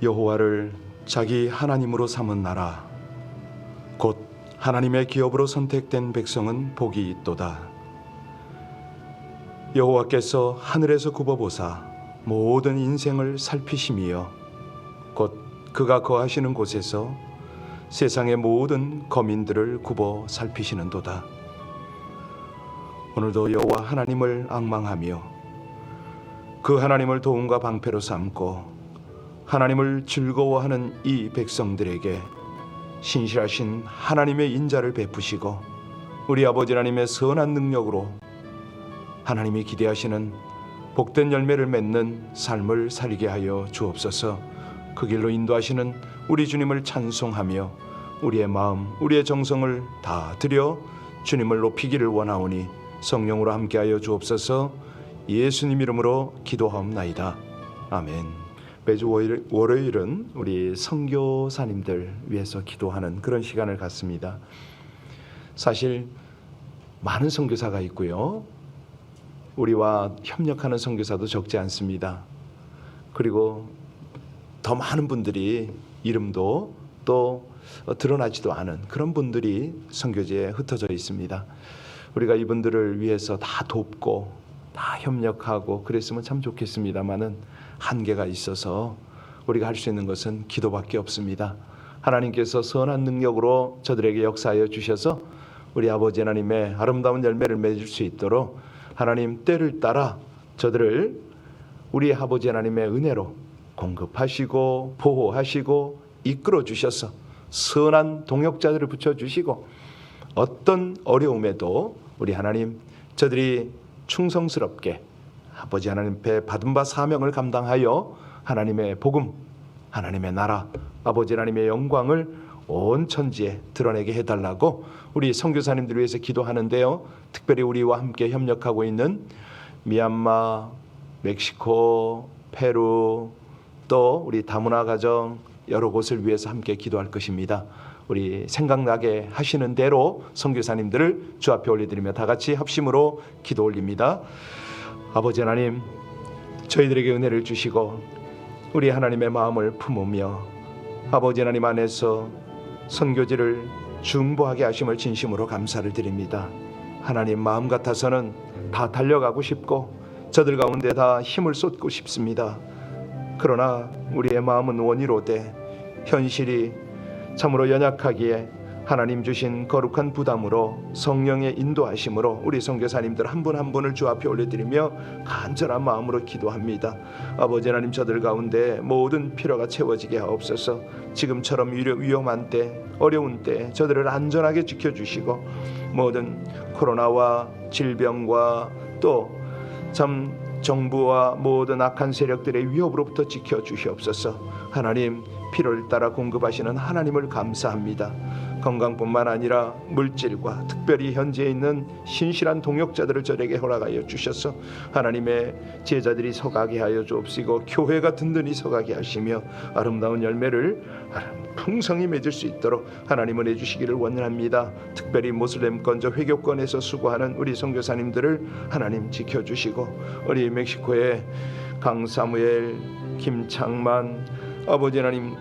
여호와를 자기 하나님으로 삼은 나라 곧 하나님의 기업으로 선택된 백성은 복이 있도다. 여호와께서 하늘에서 굽어보사 모든 인생을 살피심이여 곧 그가 거하시는 곳에서 세상의 모든 거민들을 굽어 살피시는도다. 오늘도 여호와 하나님을 앙망하며 그 하나님을 도움과 방패로 삼고 하나님을 즐거워하는 이 백성들에게 신실하신 하나님의 인자를 베푸시고 우리 아버지 하나님의 선한 능력으로 하나님이 기대하시는 복된 열매를 맺는 삶을 살게 하여 주옵소서. 그 길로 인도하시는 우리 주님을 찬송하며 우리의 마음, 우리의 정성을 다 드려 주님을 높이기를 원하오니 성령으로 함께하여 주옵소서. 예수님 이름으로 기도하옵나이다. 아멘. 매주 월요일은 우리 선교사님들 위해서 기도하는 그런 시간을 갖습니다. 사실 많은 선교사가 있고요. 우리와 협력하는 선교사도 적지 않습니다. 그리고 더 많은 분들이 이름도 또 드러나지도 않은 그런 분들이 선교지에 흩어져 있습니다. 우리가 이분들을 위해서 다 돕고 다 협력하고 그랬으면 참 좋겠습니다만은 한계가 있어서 우리가 할 수 있는 것은 기도밖에 없습니다. 하나님께서 선한 능력으로 저들에게 역사하여 주셔서 우리 아버지 하나님의 아름다운 열매를 맺을 수 있도록 하나님 때를 따라 저들을 우리 아버지 하나님의 은혜로 공급하시고 보호하시고 이끌어 주셔서 선한 동역자들을 붙여주시고 어떤 어려움에도 우리 하나님 저들이 충성스럽게 아버지 하나님 앞에 받은 바 사명을 감당하여 하나님의 복음, 하나님의 나라, 아버지 하나님의 영광을 온 천지에 드러내게 해달라고 우리 선교사님들 위해서 기도하는데요. 특별히 우리와 함께 협력하고 있는 미얀마, 멕시코, 페루, 또 우리 다문화 가정 여러 곳을 위해서 함께 기도할 것입니다. 우리 생각나게 하시는 대로 선교사님들을 주 앞에 올려드리며 다 같이 합심으로 기도 올립니다. 아버지 하나님, 저희들에게 은혜를 주시고 우리 하나님의 마음을 품으며 아버지 하나님 안에서 선교지를 중보하게 하심을 진심으로 감사를 드립니다. 하나님, 마음 같아서는 다 달려가고 싶고 저들 가운데 다 힘을 쏟고 싶습니다. 그러나 우리의 마음은 원이로되 현실이 참으로 연약하기에 하나님 주신 거룩한 부담으로 성령의 인도하심으로 우리 선교사님들 한 분 한 분을 주 앞에 올려드리며 간절한 마음으로 기도합니다. 아버지 하나님, 저들 가운데 모든 필요가 채워지게 하옵소서. 지금처럼 위험한 때, 어려운 때 저들을 안전하게 지켜주시고 모든 코로나와 질병과 또 참 정부와 모든 악한 세력들의 위협으로부터 지켜주시옵소서. 하나님, 필요를 따라 공급하시는 하나님을 감사합니다. 건강뿐만 아니라 물질과 특별히 현지에 있는 신실한 동역자들을 저에게 허락하여 주셔서 하나님의 제자들이 서가게 하여 주옵시고 교회가 든든히 서가게 하시며 아름다운 열매를 풍성히 맺을 수 있도록 하나님 은혜 주시기를 원합니다. 특별히 모슬렘 건조 회교권에서 수고하는 우리 선교사님들을 하나님 지켜주시고 우리 멕시코의 강사무엘, 김창만, 아버지 하나님,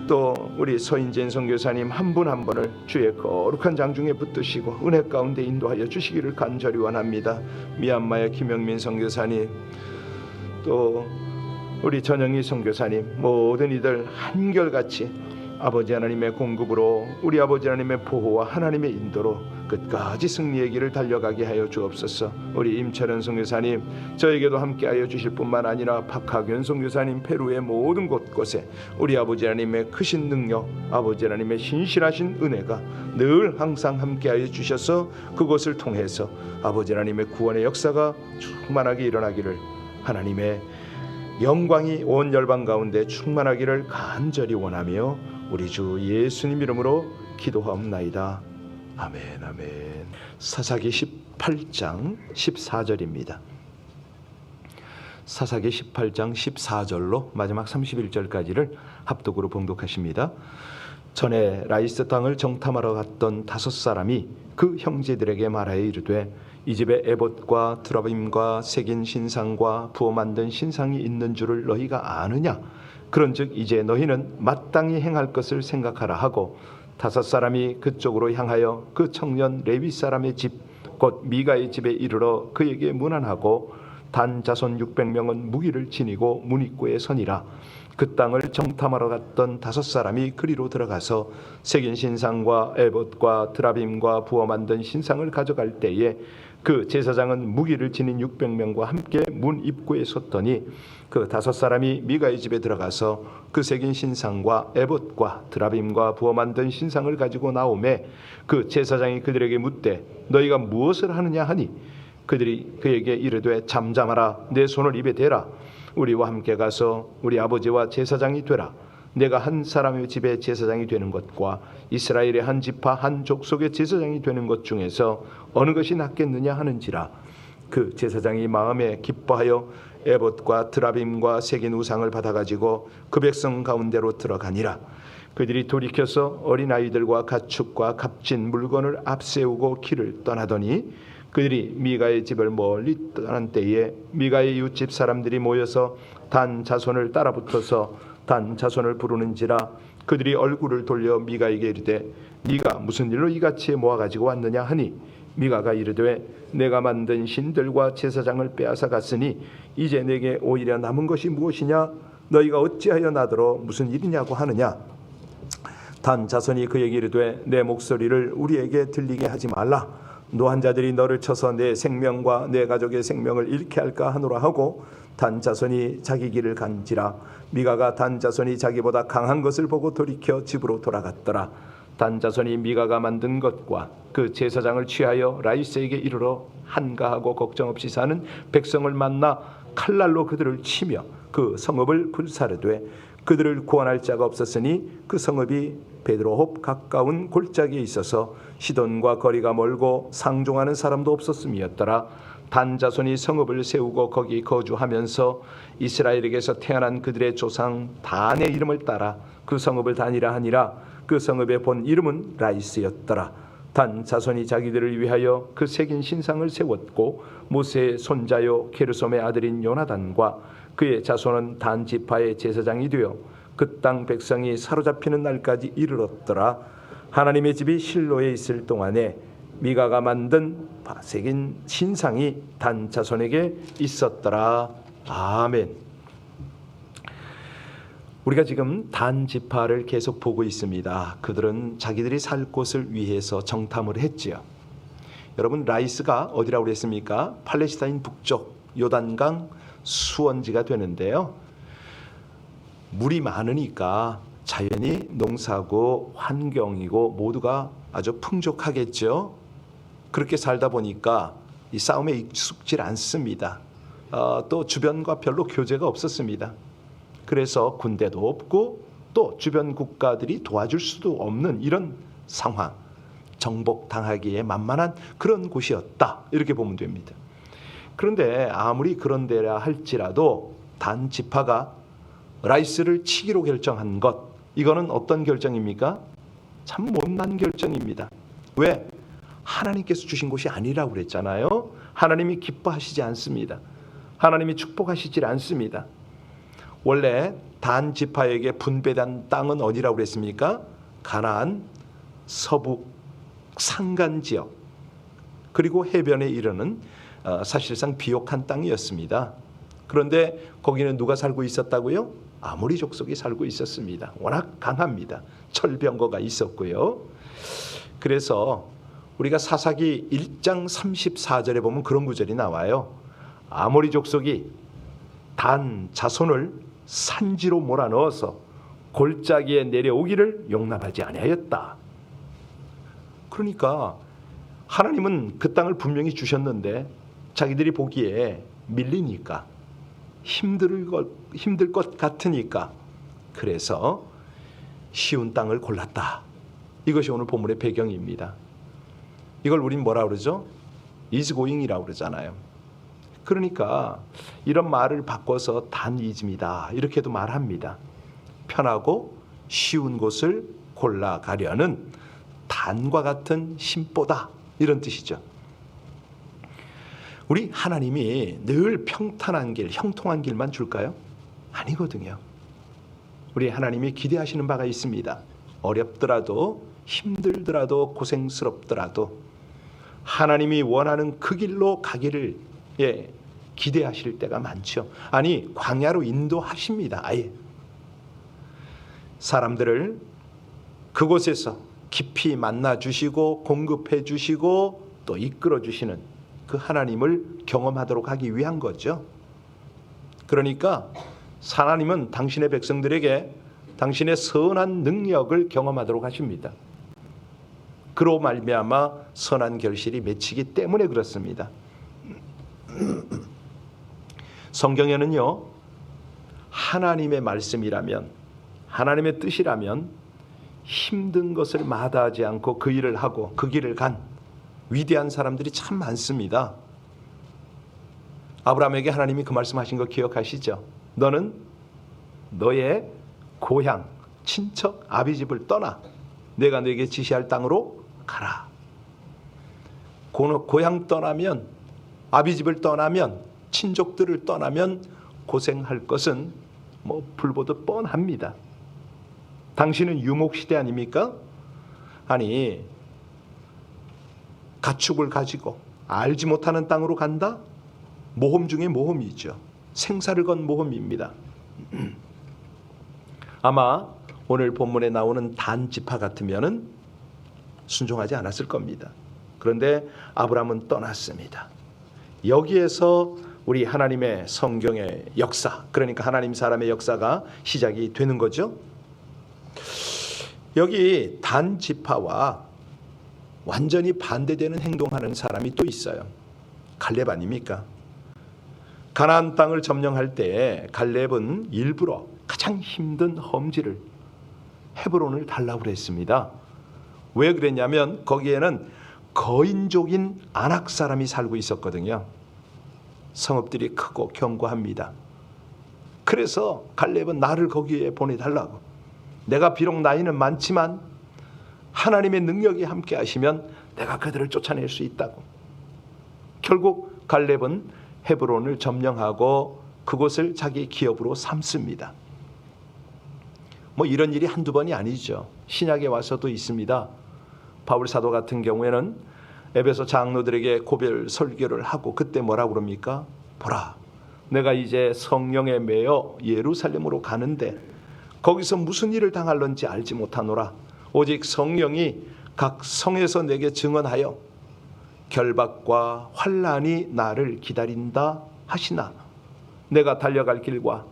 또 우리 서인진 선교사님 한 분 한 분을 주의 거룩한 장중에 붙드시고 은혜 가운데 인도하여 주시기를 간절히 원합니다. 미얀마의 김영민 선교사님, 또 우리 전영희 선교사님, 모든 이들 한결같이 아버지 하나님의 공급으로 우리 아버지 하나님의 보호와 하나님의 인도로 끝까지 승리의 길을 달려가게 하여 주옵소서. 우리 임철현 선교사님, 저에게도 함께하여 주실 뿐만 아니라 박학윤 선교사님, 페루의 모든 곳곳에 우리 아버지 하나님의 크신 능력, 아버지 하나님의 신실하신 은혜가 늘 항상 함께하여 주셔서 그곳을 통해서 아버지 하나님의 구원의 역사가 충만하게 일어나기를, 하나님의 영광이 온 열방 가운데 충만하기를 간절히 원하며 우리 주 예수님 이름으로 기도하옵나이다. 아멘, 아멘. 사사기 18장 14절입니다. 사사기 18장 14절로 마지막 31절까지를 합독으로 봉독하십니다. 전에 라이스 땅을 정탐하러 갔던 5사람이 그 형제들에게 말하여 이르되 이 집에 에봇과 드라빔과 새긴 신상과 부어 만든 신상이 있는 줄을 너희가 아느냐? 그런즉 이제 너희는 마땅히 행할 것을 생각하라 하고 5 사람이 그쪽으로 향하여 그 청년 레위 사람의 집 곧 미가의 집에 이르러 그에게 문안하고 단 자손 600명은 무기를 지니고 문입구에 서니라. 그 땅을 정탐하러 갔던 5 사람이 그리로 들어가서 새긴 신상과 에봇과 드라빔과 부어 만든 신상을 가져갈 때에 그 제사장은 무기를 지닌 600명과 함께 문 입구에 섰더니 그 5 사람이 미가의 집에 들어가서 그 새긴 신상과 에봇과 드라빔과 부어 만든 신상을 가지고 나오매 그 제사장이 그들에게 묻되 너희가 무엇을 하느냐 하니 그들이 그에게 이르되 잠잠하라. 내 손을 입에 대라. 우리와 함께 가서 우리 아버지와 제사장이 되라. 내가 한 사람의 집에 제사장이 되는 것과 이스라엘의 한 지파 한 족속의 제사장이 되는 것 중에서 어느 것이 낫겠느냐 하는지라. 그 제사장이 마음에 기뻐하여 에봇과 드라빔과 새긴 우상을 받아가지고 그 백성 가운데로 들어가니라. 그들이 돌이켜서 어린아이들과 가축과 값진 물건을 앞세우고 길을 떠나더니 그들이 미가의 집을 멀리 떠난 때에 미가의 이웃집 사람들이 모여서 단 자손을 따라붙어서 단 자손을 부르는지라. 그들이 얼굴을 돌려 미가에게 이르되 네가 무슨 일로 이같이 모아가지고 왔느냐 하니 미가가 이르되 내가 만든 신들과 제사장을 빼앗아 갔으니 이제 내게 오히려 남은 것이 무엇이냐. 너희가 어찌하여 나더러 무슨 일이냐고 하느냐. 단 자손이 그에게 이르되 내 목소리를 우리에게 들리게 하지 말라. 노한 자들이 너를 쳐서 내 생명과 내 가족의 생명을 잃게 할까 하노라 하고 단 자손이 자기 길을 간지라. 미가가 단 자손이 자기보다 강한 것을 보고 돌이켜 집으로 돌아갔더라. 단 자손이 미가가 만든 것과 그 제사장을 취하여 라이스에게 이르러 한가하고 걱정 없이 사는 백성을 만나 칼날로 그들을 치며 그 성읍을 불사르되 그들을 구원할 자가 없었으니 그 성읍이 베드로홉 가까운 골짜기에 있어서 시돈과 거리가 멀고 상종하는 사람도 없었음이었더라. 단 자손이 성읍을 세우고 거기 거주하면서 이스라엘에게서 태어난 그들의 조상 단의 이름을 따라 그 성읍을 단이라 하니라. 그 성읍의 본 이름은 라이스였더라. 단 자손이 자기들을 위하여 그 새긴 신상을 세웠고 모세의 손자요 게르솜의 아들인 요나단과 그의 자손은 단 지파의 제사장이 되어 그 땅 백성이 사로잡히는 날까지 이르렀더라. 하나님의 집이 실로에 있을 동안에 미가가 만든 새긴 신상이 단 자손에게 있었더라. 아멘. 우리가 지금 단 지파를 계속 보고 있습니다. 그들은 자기들이 살 곳을 위해서 정탐을 했지요. 여러분, 라이스가 어디라고 그랬습니까? 팔레스타인 북쪽 요단강 수원지가 되는데요. 물이 많으니까 자연히 농사고 환경이고 모두가 아주 풍족하겠죠. 그렇게 살다 보니까 이 싸움에 익숙지 않습니다. 또 주변과 별로 교제가 없었습니다. 그래서 군대도 없고 또 주변 국가들이 도와줄 수도 없는 이런 상황, 정복당하기에 만만한 그런 곳이었다, 이렇게 보면 됩니다. 그런데 아무리 그런 데라 할지라도 단 지파가 라이스를 치기로 결정한 것, 이거는 어떤 결정입니까? 참 못난 결정입니다. 왜? 하나님께서 주신 곳이 아니라고 그랬잖아요. 하나님이 기뻐하시지 않습니다. 하나님이 축복하시지 않습니다. 원래 단 지파에게 분배된 땅은 어디라고 그랬습니까? 가나안 서북 산간 지역, 그리고 해변에 이르는 사실상 비옥한 땅이었습니다. 그런데 거기는 누가 살고 있었다고요? 아모리 족속이 살고 있었습니다. 워낙 강합니다. 철병거가 있었고요. 그래서 우리가 사사기 1장 34절에 보면 그런 구절이 나와요. 아모리 족속이 단 자손을 산지로 몰아넣어서 골짜기에 내려오기를 용납하지 아니하였다. 그러니까 하나님은 그 땅을 분명히 주셨는데 자기들이 보기에 밀리니까, 힘들 것 같으니까, 그래서 쉬운 땅을 골랐다. 이것이 오늘 본문의 배경입니다. 이걸 우린 뭐라 그러죠? 이즈고잉이라고 그러잖아요. 그러니까 이런 말을 바꿔서 단이즘이다, 이렇게도 말합니다. 편하고 쉬운 곳을 골라가려는 단과 같은 심보다, 이런 뜻이죠. 우리 하나님이 늘 평탄한 길, 형통한 길만 줄까요? 아니거든요. 우리 하나님이 기대하시는 바가 있습니다. 어렵더라도 힘들더라도 고생스럽더라도 하나님이 원하는 그 길로 가기를 기대하실 때가 많죠. 아니, 광야로 인도하십니다. 아예 사람들을 그곳에서 깊이 만나 주시고 공급해 주시고 또 이끌어 주시는 그 하나님을 경험하도록 하기 위한 거죠. 그러니까 하나님은 당신의 백성들에게 당신의 선한 능력을 경험하도록 하십니다. 그로 말미암아 선한 결실이 맺히기 때문에 그렇습니다. 성경에는요, 하나님의 말씀이라면, 하나님의 뜻이라면 힘든 것을 마다하지 않고 그 일을 하고 그 길을 간 위대한 사람들이 참 많습니다. 아브라함에게 하나님이 그 말씀하신 거 기억하시죠? 너는 너의 고향, 친척, 아비집을 떠나 내가 너에게 지시할 땅으로 가라. 고향 떠나면, 아비집을 떠나면, 친족들을 떠나면 고생할 것은 불보듯 뻔합니다. 당신은 유목시대 아닙니까? 아니, 가축을 가지고 알지 못하는 땅으로 간다? 모험 중에 모험이죠. 생사를 건 모험입니다. 아마 오늘 본문에 나오는 단 지파 같으면은 순종하지 않았을 겁니다. 그런데 아브라함은 떠났습니다. 여기에서 우리 하나님의 성경의 역사, 그러니까 하나님 사람의 역사가 시작이 되는 거죠. 여기 단 지파와 완전히 반대되는 행동하는 사람이 또 있어요. 갈렙 아닙니까? 가나안 땅을 점령할 때 갈렙은 일부러 가장 힘든 험지를 헤브론을 달라고 그랬습니다. 왜 그랬냐면 거기에는 거인족인 아낙 사람이 살고 있었거든요. 성읍들이 크고 견고합니다. 그래서 갈렙은 나를 거기에 보내달라고. 내가 비록 나이는 많지만 하나님의 능력이 함께 하시면 내가 그들을 쫓아낼 수 있다고. 결국 갈렙은 헤브론을 점령하고 그곳을 자기 기업으로 삼습니다. 이런 일이 한두 번이 아니죠. 신약에 와서도 있습니다. 바울 사도 같은 경우에는 에베소 장로들에게 고별 설교를 하고 그때 뭐라고 그럽니까? 보라, 내가 이제 성령에 매여 예루살렘으로 가는데 거기서 무슨 일을 당할런지 알지 못하노라. 오직 성령이 각 성에서 내게 증언하여 결박과 환난이 나를 기다린다 하시나 내가 달려갈 길과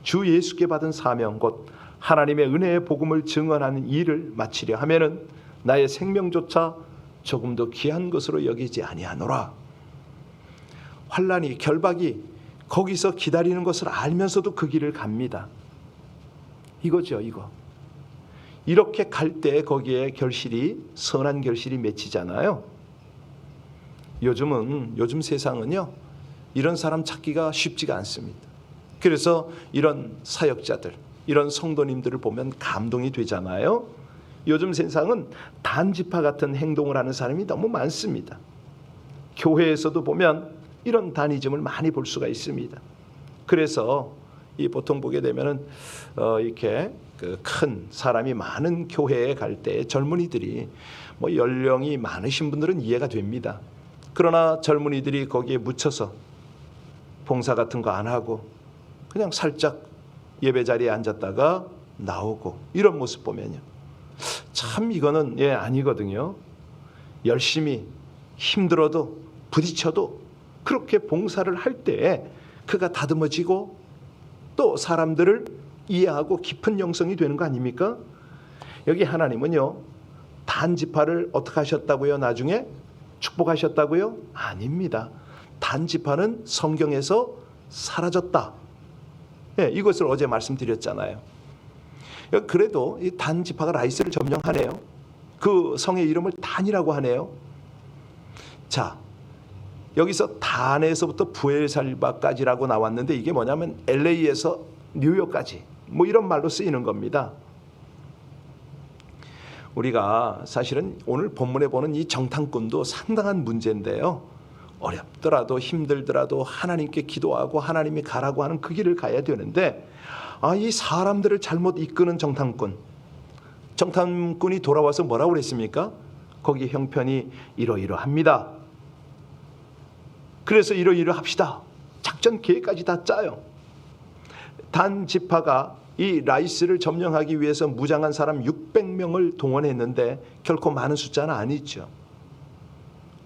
주 예수께 받은 사명 곧 하나님의 은혜의 복음을 증언하는 일을 마치려 하면은 나의 생명조차 조금 더 귀한 것으로 여기지 아니하노라. 환난이, 결박이 거기서 기다리는 것을 알면서도 그 길을 갑니다. 이거죠, 이거. 이렇게 갈 때 거기에 결실이, 선한 결실이 맺히잖아요. 요즘 세상은요, 이런 사람 찾기가 쉽지가 않습니다. 그래서 이런 사역자들, 이런 성도님들을 보면 감동이 되잖아요. 요즘 세상은 단지파 같은 행동을 하는 사람이 너무 많습니다. 교회에서도 보면 이런 단이즘을 많이 볼 수가 있습니다. 그래서 이 보통 보게 되면은 이렇게 그 큰 사람이 많은 교회에 갈 때 젊은이들이 연령이 많으신 분들은 이해가 됩니다. 그러나 젊은이들이 거기에 묻혀서 봉사 같은 거 안 하고 그냥 살짝 예배 자리에 앉았다가 나오고 이런 모습 보면요, 참 이거는 아니거든요. 열심히 힘들어도 부딪혀도 그렇게 봉사를 할 때 그가 다듬어지고 또 사람들을 이해하고 깊은 영성이 되는 거 아닙니까? 여기 하나님은요, 단지파를 어떻게 하셨다고요? 나중에 축복하셨다고요? 아닙니다. 단지파는 성경에서 사라졌다. 이것을 어제 말씀드렸잖아요. 그래도 이 단지파가 라이스를 점령하네요. 그 성의 이름을 단이라고 하네요. 자, 여기서 단에서부터 부엘살바까지라고 나왔는데 이게 뭐냐면 LA에서 뉴욕까지 이런 말로 쓰이는 겁니다. 우리가 사실은 오늘 본문에 보는 이 정탐꾼도 상당한 문제인데요. 어렵더라도 힘들더라도 하나님께 기도하고 하나님이 가라고 하는 그 길을 가야 되는데 이 사람들을 잘못 이끄는 정탐꾼이 돌아와서 뭐라고 그랬습니까? 거기 형편이 이러이러합니다. 그래서 이러이러합시다. 작전 계획까지 다 짜요. 단 지파가 이 라이스를 점령하기 위해서 무장한 사람 600명을 동원했는데 결코 많은 숫자는 아니죠.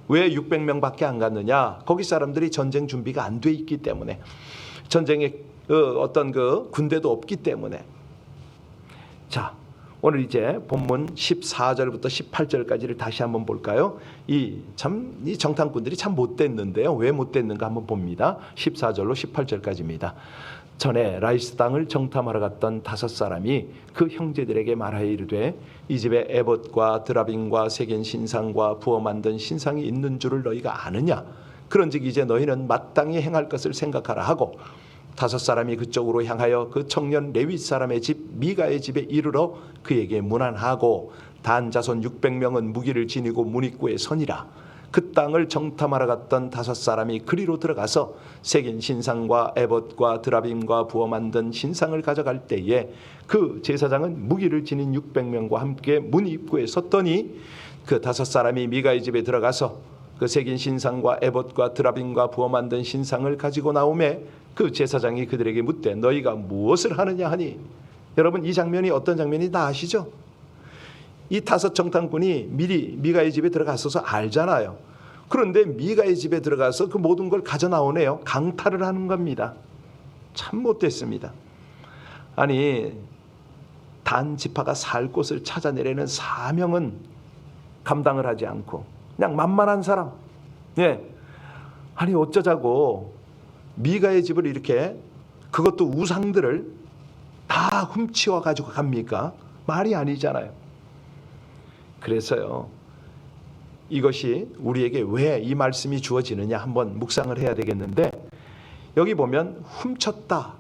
왜 600명밖에 안 갔느냐? 거기 사람들이 전쟁 준비가 안 돼 있기 때문에, 전쟁에 어떤 그 군대도 없기 때문에. 자, 오늘 이제 본문 14절부터 18절까지를 다시 한번 볼까요? 이 정탐꾼들이 참 못됐는데요. 왜 못됐는가 한번 봅니다. 14절로 18절까지입니다. 전에 라이스 땅을 정탐하러 갔던 5사람이 그 형제들에게 말하여 이르되 이 집에 에봇과 드라빔과 새긴 신상과 부어 만든 신상이 있는 줄을 너희가 아느냐? 그런즉 이제 너희는 마땅히 행할 것을 생각하라 하고 5사람이 그쪽으로 향하여 그 청년 레위 사람의 집 미가의 집에 이르러 그에게 문안하고 단 자손 600명은 무기를 지니고 문 입구에 서니라. 그 땅을 정탐하러 갔던 5사람이 그리로 들어가서 새긴 신상과 에봇과 드라빔과 부어 만든 신상을 가져갈 때에 그 제사장은 무기를 지닌 600명과 함께 문 입구에 섰더니 그 5사람이 미가의 집에 들어가서 그 새긴 신상과 에봇과 드라빔과 부어 만든 신상을 가지고 나오매 그 제사장이 그들에게 묻되 너희가 무엇을 하느냐 하니, 여러분 이 장면이 어떤 장면인지 다 아시죠? 이 5 정탐꾼이 미리 미가의 집에 들어갔어서 알잖아요. 그런데 미가의 집에 들어가서 그 모든 걸 가져 나오네요. 강탈을 하는 겁니다. 참 못됐습니다. 아니, 단 지파가 살 곳을 찾아내려는 사명은 감당을 하지 않고 그냥 만만한 사람, 아니 어쩌자고 미가의 집을 이렇게, 그것도 우상들을 다 훔치와 가지고 갑니까? 말이 아니잖아요. 그래서요, 이것이 우리에게 왜 이 말씀이 주어지느냐 한번 묵상을 해야 되겠는데, 여기 보면 훔쳤다,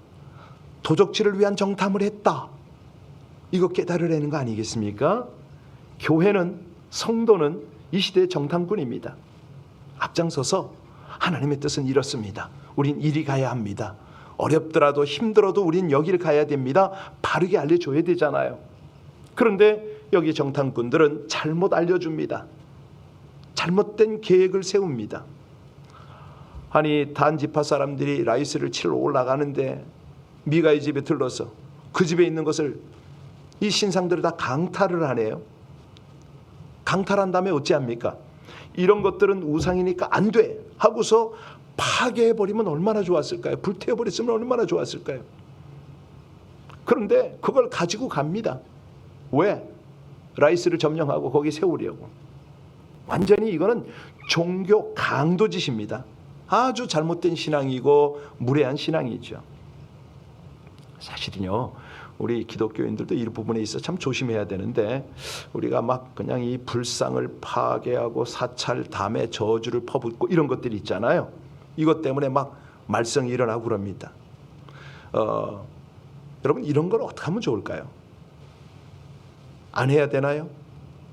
도적질을 위한 정탐을 했다, 이거 깨달으려는 거 아니겠습니까? 교회는, 성도는 이 시대의 정탐꾼입니다. 앞장서서 하나님의 뜻은 이렇습니다. 우린 이리 가야 합니다. 어렵더라도 힘들어도 우린 여기를 가야 됩니다. 바르게 알려줘야 되잖아요. 그런데 여기 정탐꾼들은 잘못 알려줍니다. 잘못된 계획을 세웁니다. 아니, 단 지파 사람들이 라이스를 치러 올라가는데 미가의 집에 들러서 그 집에 있는 것을, 이 신상들을 다 강탈을 하네요. 강탈한 다음에 어찌합니까? 이런 것들은 우상이니까 안 돼 하고서 파괴해버리면 얼마나 좋았을까요? 불태워버렸으면 얼마나 좋았을까요? 그런데 그걸 가지고 갑니다. 왜? 라이스를 점령하고 거기 세우려고. 완전히 이거는 종교 강도짓입니다. 아주 잘못된 신앙이고 무례한 신앙이죠. 사실은요, 우리 기독교인들도 이 부분에 있어 참 조심해야 되는데, 우리가 막 그냥 이 불상을 파괴하고 사찰 담에 저주를 퍼붓고 이런 것들이 있잖아요. 이것 때문에 막 말썽이 일어나고 그럽니다. 여러분, 이런 걸 어떻게 하면 좋을까요? 안 해야 되나요?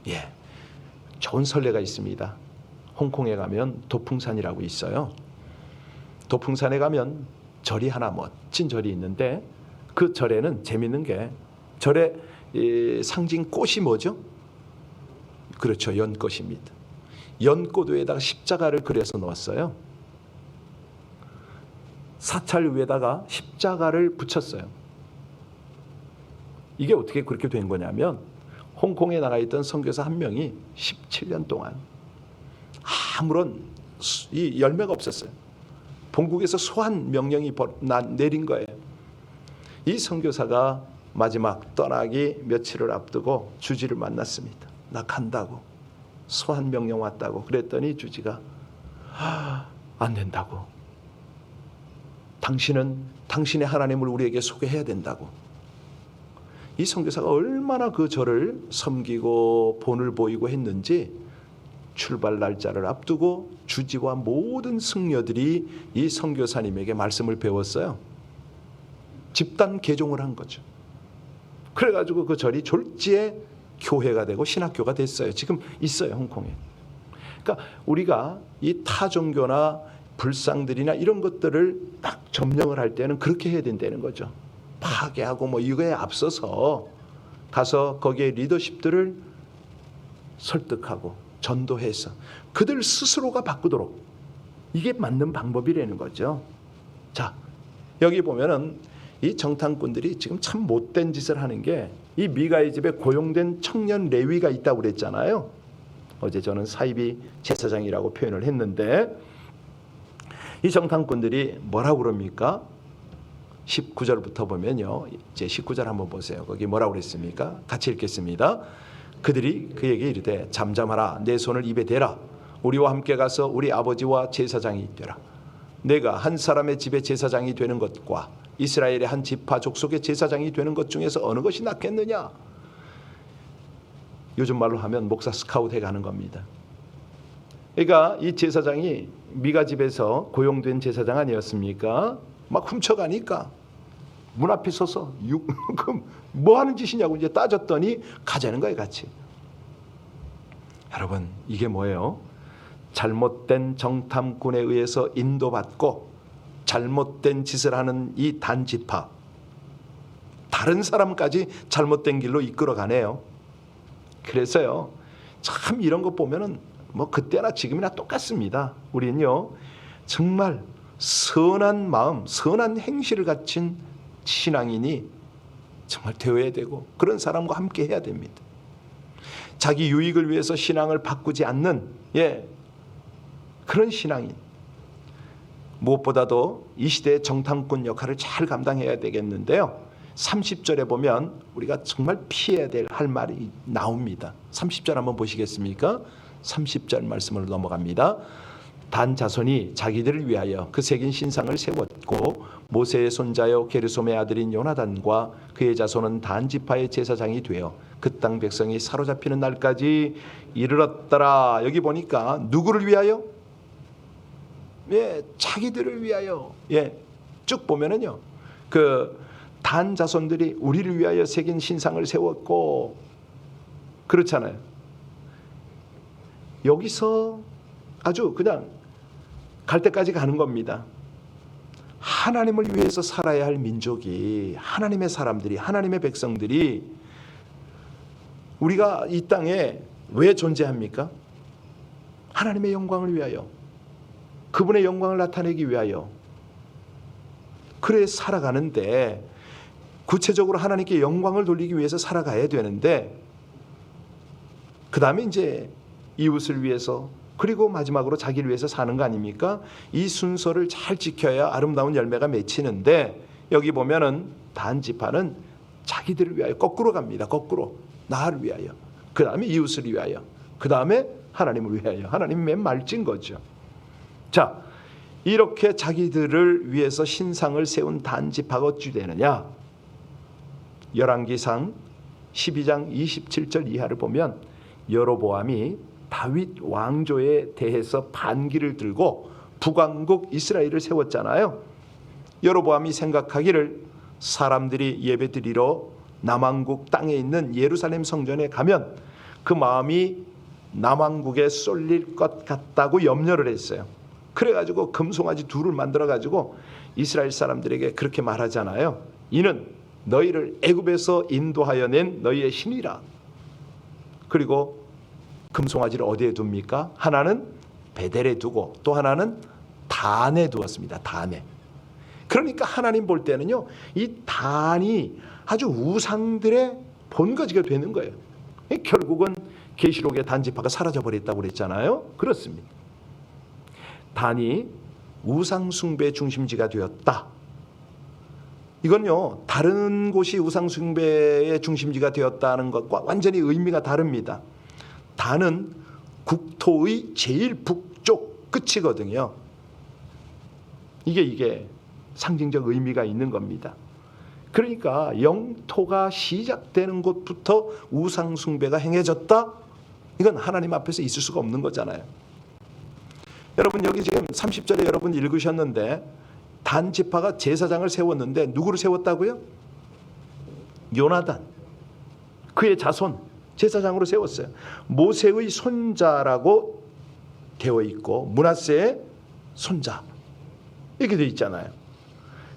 예, 좋은 선례가 있습니다. 홍콩에 가면 도풍산이라고 있어요. 도풍산에 가면 절이 하나, 멋진 절이 있는데, 그 절에는 재밌는 게, 절의 상징 꽃이 뭐죠? 그렇죠, 연꽃입니다. 연꽃 위에다가 십자가를 그려서 놓았어요. 사찰 위에다가 십자가를 붙였어요. 이게 어떻게 그렇게 된 거냐면, 홍콩에 나가 있던 선교사 한 명이 17년 동안 아무런 이 열매가 없었어요. 본국에서 소환 명령이 내린 거예요. 이 선교사가 마지막 떠나기 며칠을 앞두고 주지를 만났습니다. 나 간다고, 소환 명령 왔다고. 그랬더니 주지가 안 된다고, 당신은 당신의 하나님을 우리에게 소개해야 된다고. 이 선교사가 얼마나 그 절을 섬기고 본을 보이고 했는지, 출발 날짜를 앞두고 주지와 모든 승려들이 이 선교사님에게 말씀을 배웠어요. 집단 개종을 한 거죠. 그래가지고 그 절이 졸지에 교회가 되고 신학교가 됐어요. 지금 있어요, 홍콩에. 그러니까 우리가 이 타종교나 불상들이나 이런 것들을 막 점령을 할 때는 그렇게 해야 된다는 거죠. 파괴하고 뭐 이거에 앞서서 가서 거기에 리더십들을 설득하고 전도해서 그들 스스로가 바꾸도록, 이게 맞는 방법이라는 거죠. 자, 여기 보면은 이 정탐꾼들이 지금 참 못된 짓을 하는 게, 이 미가의 집에 고용된 청년 레위가 있다고 그랬잖아요. 어제 저는 사이비 제사장이라고 표현을 했는데, 이 정탐꾼들이 뭐라고 그럽니까? 19절부터 보면요, 이제 19절 한번 보세요. 거기 뭐라고 그랬습니까? 같이 읽겠습니다. 그들이 그에게 이르되 잠잠하라, 내 손을 입에 대라. 우리와 함께 가서 우리 아버지와 제사장이 되라. 내가 한 사람의 집에 제사장이 되는 것과 이스라엘의 한 지파 족속의 제사장이 되는 것 중에서 어느 것이 낫겠느냐? 요즘 말로 하면 목사 스카우트 해가는 겁니다. 그러니까 이 제사장이 미가 집에서 고용된 제사장 아니었습니까? 막 훔쳐가니까 문 앞에 서서 뭐 하는 짓이냐고 이제 따졌더니 가자는 거예요, 같이. 여러분, 이게 뭐예요? 잘못된 정탐꾼에 의해서 인도받고 잘못된 짓을 하는 이 단지파, 다른 사람까지 잘못된 길로 이끌어가네요. 그래서요, 참 이런 거 보면은 뭐 그때나 지금이나 똑같습니다. 우리는요, 정말 선한 마음, 선한 행실을 갖춘 신앙인이 정말 되어야 되고, 그런 사람과 함께 해야 됩니다. 자기 유익을 위해서 신앙을 바꾸지 않는 그런 신앙인, 무엇보다도 이 시대의 정탐꾼 역할을 잘 감당해야 되겠는데요. 30절에 보면 우리가 정말 피해야 할 말이 나옵니다. 30절 한번 보시겠습니까? 30절 말씀으로 넘어갑니다. 단 자손이 자기들을 위하여 그 새긴 신상을 세웠고 모세의 손자여 게르솜의 아들인 요나단과 그의 자손은 단 지파의 제사장이 되어 그 땅 백성이 사로잡히는 날까지 이르렀더라. 여기 보니까 누구를 위하여? 자기들을 위하여. 쭉 보면은요, 그 단 자손들이 우리를 위하여 새긴 신상을 세웠고, 그렇잖아요. 여기서 아주 그냥 갈 때까지 가는 겁니다. 하나님을 위해서 살아야 할 민족이, 하나님의 사람들이, 하나님의 백성들이, 우리가 이 땅에 왜 존재합니까? 하나님의 영광을 위하여, 그분의 영광을 나타내기 위하여. 그래 살아가는데, 구체적으로 하나님께 영광을 돌리기 위해서 살아가야 되는데, 그 다음에 이제 이웃을 위해서, 그리고 마지막으로 자기를 위해서 사는 거 아닙니까? 이 순서를 잘 지켜야 아름다운 열매가 맺히는데, 여기 보면은 단 지파는 자기들을 위하여 거꾸로 갑니다. 거꾸로. 나를 위하여, 그 다음에 이웃을 위하여, 그 다음에 하나님을 위하여. 하나님이 맨 말찐 거죠. 자, 이렇게 자기들을 위해서 신상을 세운 단 지파가 어찌 되느냐? 열왕기상 12장 27절 이하를 보면 여로보암이 다윗 왕조에 대해서 반기를 들고 북왕국 이스라엘을 세웠잖아요. 여로보암이 생각하기를 사람들이 예배드리러 남왕국 땅에 있는 예루살렘 성전에 가면 그 마음이 남왕국에 쏠릴 것 같다고 염려를 했어요. 그래가지고 금송아지 둘을 만들어가지고 이스라엘 사람들에게 그렇게 말하잖아요. 이는 너희를 애굽에서 인도하여 낸 너희의 신이라. 그리고 금송아지를 어디에 둡니까? 하나는 베델에 두고 또 하나는 단에 두었습니다. 단에. 그러니까 하나님 볼 때는요, 이 단이 아주 우상들의 본거지가 되는 거예요. 결국은 계시록의 단지파가 사라져버렸다고 그랬잖아요. 그렇습니다. 단이 우상 숭배의 중심지가 되었다. 이건요, 다른 곳이 우상 숭배의 중심지가 되었다는 것과 완전히 의미가 다릅니다. 단은 국토의 제일 북쪽 끝이거든요. 이게 상징적 의미가 있는 겁니다. 그러니까 영토가 시작되는 곳부터 우상 숭배가 행해졌다? 이건 하나님 앞에서 있을 수가 없는 거잖아요. 여러분, 여기 지금 30절에 여러분 읽으셨는데, 단 지파가 제사장을 세웠는데 누구를 세웠다고요? 요나단, 그의 자손 제사장으로 세웠어요. 모세의 손자라고 되어 있고 므낫세의 손자 이렇게 되어 있잖아요.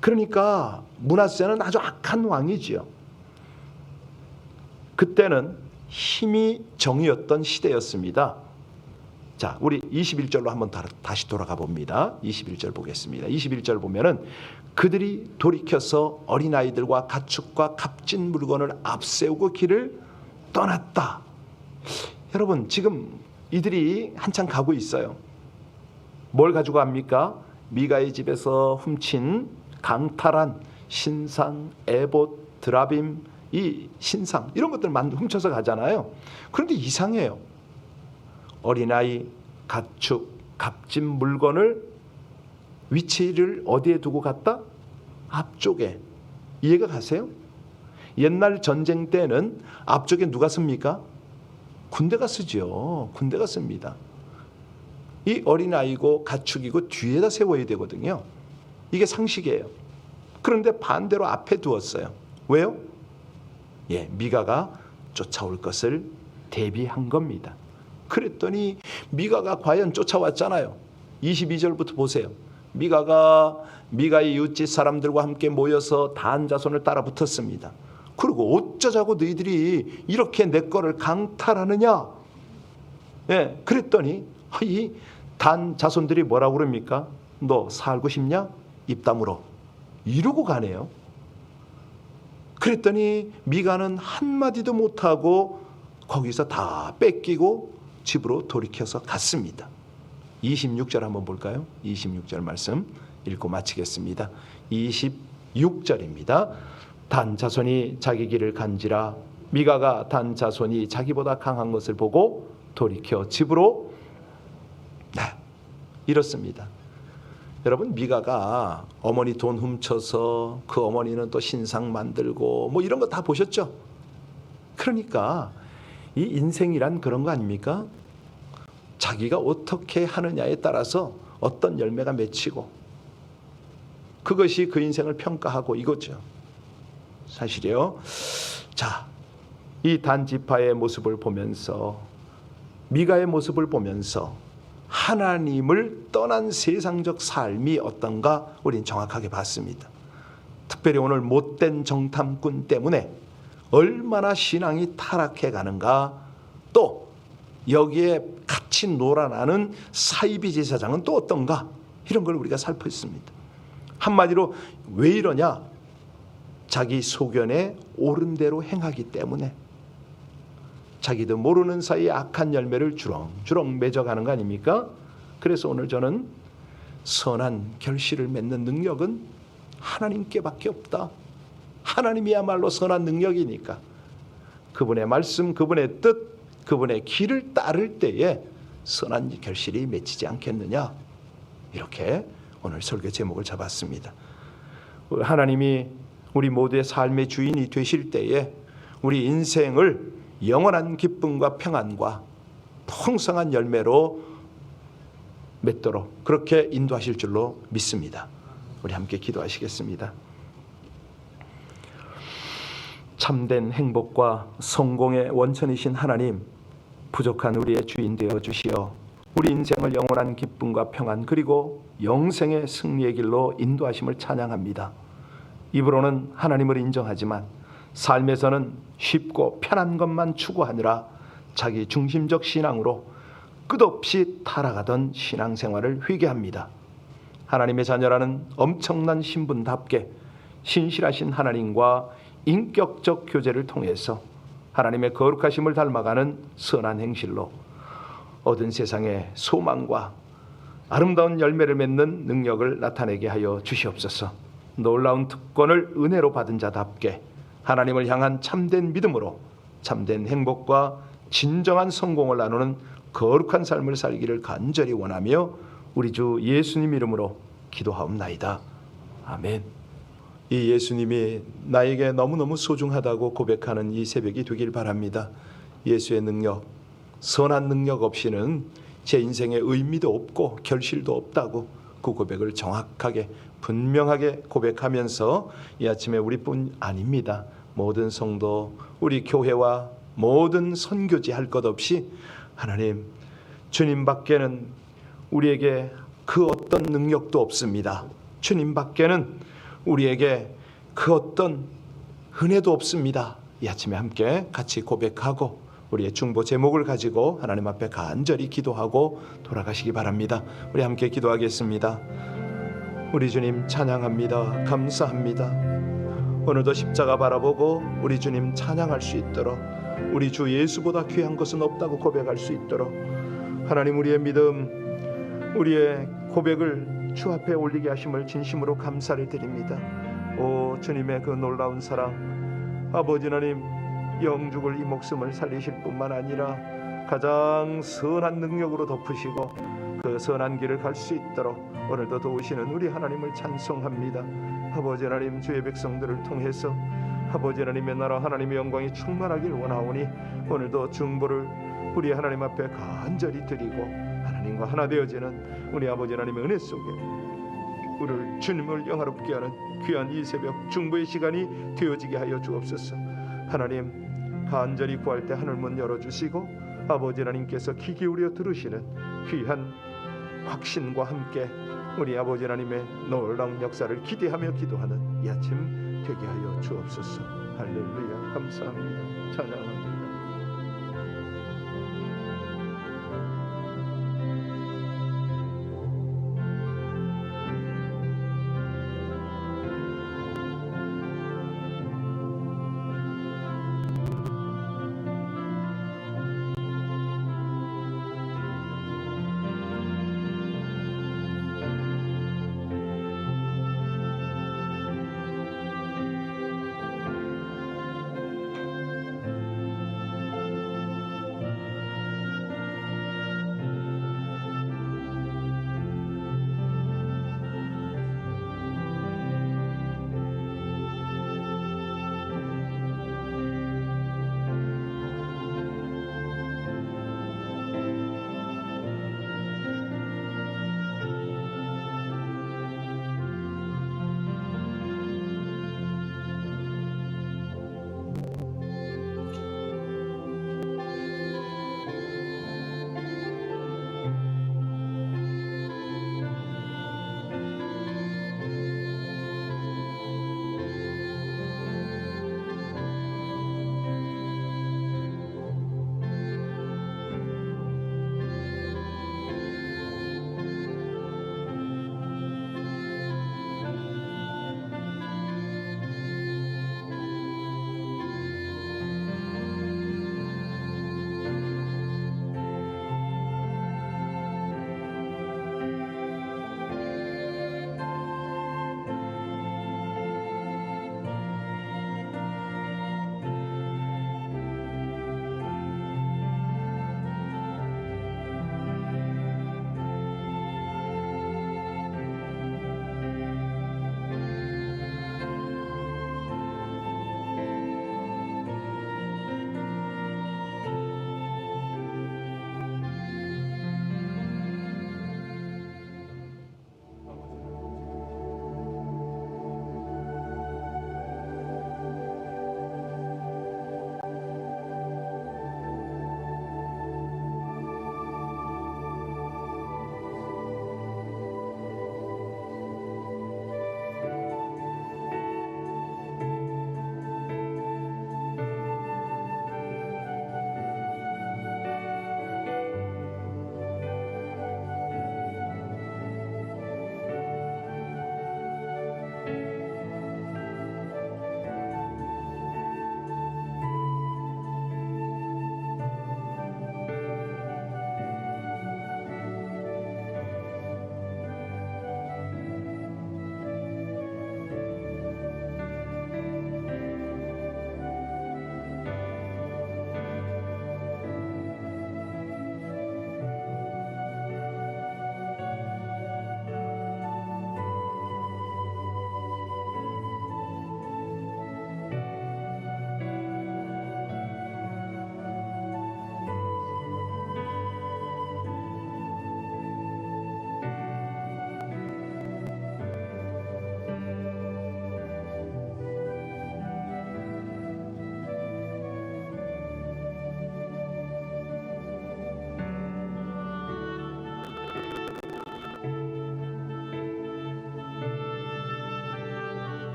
그러니까 므낫세는 아주 악한 왕이지요. 그때는 힘이 정이었던 시대였습니다. 자, 우리 21절로 한번 다시 돌아가 봅니다. 21절 보겠습니다. 21절 보면은 그들이 돌이켜서 어린아이들과 가축과 값진 물건을 앞세우고 길을 떠났다. 여러분, 지금 이들이 한참 가고 있어요. 뭘 가지고 갑니까? 미가의 집에서 훔친 강탈한 신상, 에봇, 드라빔, 이 신상 이런 것들만 훔쳐서 가잖아요. 그런데 이상해요. 어린아이, 가축, 값진 물건을 위치를 어디에 두고 갔다? 앞쪽에. 이해가 가세요? 옛날 전쟁 때는 앞쪽에 누가 씁니까? 군대가 쓰죠. 군대가 씁니다. 이 어린아이고 가축이고 뒤에다 세워야 되거든요. 이게 상식이에요. 그런데 반대로 앞에 두었어요. 왜요? 미가가 쫓아올 것을 대비한 겁니다. 그랬더니 미가가 과연 쫓아왔잖아요. 22절부터 보세요. 미가가 미가의 이웃집 사람들과 함께 모여서 단 자손을 따라 붙었습니다. 그리고 어쩌자고 너희들이 이렇게 내 거를 강탈하느냐? 그랬더니 이 단 자손들이 뭐라고 그럽니까? 너 살고 싶냐? 입 다물어. 이러고 가네요. 그랬더니 미가는 한마디도 못하고 거기서 다 뺏기고 집으로 돌이켜서 갔습니다. 26절 한번 볼까요? 26절 말씀 읽고 마치겠습니다. 26절입니다. 단 자손이 자기 길을 간지라 미가가 단 자손이 자기보다 강한 것을 보고 돌이켜 집으로 이렇습니다. 여러분, 미가가 어머니 돈 훔쳐서 그 어머니는 또 신상 만들고 뭐 이런 거 다 보셨죠? 그러니까 이 인생이란 그런 거 아닙니까? 자기가 어떻게 하느냐에 따라서 어떤 열매가 맺히고 그것이 그 인생을 평가하고 이거죠. 사실이요. 자, 이 단지파의 모습을 보면서 미가의 모습을 보면서 하나님을 떠난 세상적 삶이 어떤가 우린 정확하게 봤습니다. 특별히 오늘 못된 정탐꾼 때문에 얼마나 신앙이 타락해 가는가, 또 여기에 같이 놀아나는 사이비 제사장은 또 어떤가, 이런 걸 우리가 살폈습니다. 한마디로 왜 이러냐? 자기 소견에 옳은 대로 행하기 때문에 자기도 모르는 사이에 악한 열매를 주렁주렁 맺어가는 거 아닙니까? 그래서 오늘 저는 선한 결실을 맺는 능력은 하나님께밖에 없다. 하나님이야말로 선한 능력이니까 그분의 말씀, 그분의 뜻, 그분의 길을 따를 때에 선한 결실이 맺히지 않겠느냐. 이렇게 오늘 설교 제목을 잡았습니다. 하나님이 우리 모두의 삶의 주인이 되실 때에 우리 인생을 영원한 기쁨과 평안과 풍성한 열매로 맺도록 그렇게 인도하실 줄로 믿습니다. 우리 함께 기도하시겠습니다. 참된 행복과 성공의 원천이신 하나님, 부족한 우리의 주인 되어 주시어 우리 인생을 영원한 기쁨과 평안 그리고 영생의 승리의 길로 인도하심을 찬양합니다. 입으로는 하나님을 인정하지만 삶에서는 쉽고 편한 것만 추구하느라 자기 중심적 신앙으로 끝없이 타락하던 신앙생활을 회개합니다. 하나님의 자녀라는 엄청난 신분답게 신실하신 하나님과 인격적 교제를 통해서 하나님의 거룩하심을 닮아가는 선한 행실로 얻은 세상의 소망과 아름다운 열매를 맺는 능력을 나타내게 하여 주시옵소서. 놀라운 특권을 은혜로 받은 자답게 하나님을 향한 참된 믿음으로 참된 행복과 진정한 성공을 나누는 거룩한 삶을 살기를 간절히 원하며 우리 주 예수님 이름으로 기도하옵나이다. 아멘. 이 예수님이 나에게 너무너무 소중하다고 고백하는 이 새벽이 되길 바랍니다. 예수의 능력, 선한 능력 없이는 제 인생에 의미도 없고 결실도 없다고 그 고백을 정확하게 분명하게 고백하면서 이 아침에 우리뿐 아닙니다. 모든 성도, 우리 교회와 모든 선교지 할 것 없이 하나님, 주님 밖에는 우리에게 그 어떤 능력도 없습니다. 주님 밖에는 우리에게 그 어떤 은혜도 없습니다. 이 아침에 함께 같이 고백하고 우리의 중보 제목을 가지고 하나님 앞에 간절히 기도하고 돌아가시기 바랍니다. 우리 함께 기도하겠습니다. 우리 주님 찬양합니다. 감사합니다. 오늘도 십자가 바라보고 우리 주님 찬양할 수 있도록, 우리 주 예수보다 귀한 것은 없다고 고백할 수 있도록 하나님, 우리의 믿음, 우리의 고백을 주 앞에 올리게 하심을 진심으로 감사를 드립니다. 오 주님의 그 놀라운 사랑, 아버지 하나님, 영죽을 이 목숨을 살리실 뿐만 아니라 가장 선한 능력으로 덮으시고 그 선한 길을 갈 수 있도록 오늘도 도우시는 우리 하나님을 찬송합니다. 아버지 하나님, 주의 백성들을 통해서 아버지 하나님의 나라, 하나님의 영광이 충만하길 원하오니 오늘도 중보를 우리 하나님 앞에 간절히 드리고 하나님과 하나 되어지는 우리 아버지 하나님의 은혜 속에 우리를 주님을 영화롭게 하는 귀한 이 새벽 중보의 시간이 되어지게 하여 주옵소서. 하나님, 간절히 구할 때 하늘문 열어주시고 아버지 하나님께서 귀 기울여 들으시는 귀한 확신과 함께 우리 아버지 하나님의 놀라운 역사를 기대하며 기도하는 이 아침 되게 하여 주옵소서. 할렐루야, 감사합니다. 찬양합니다.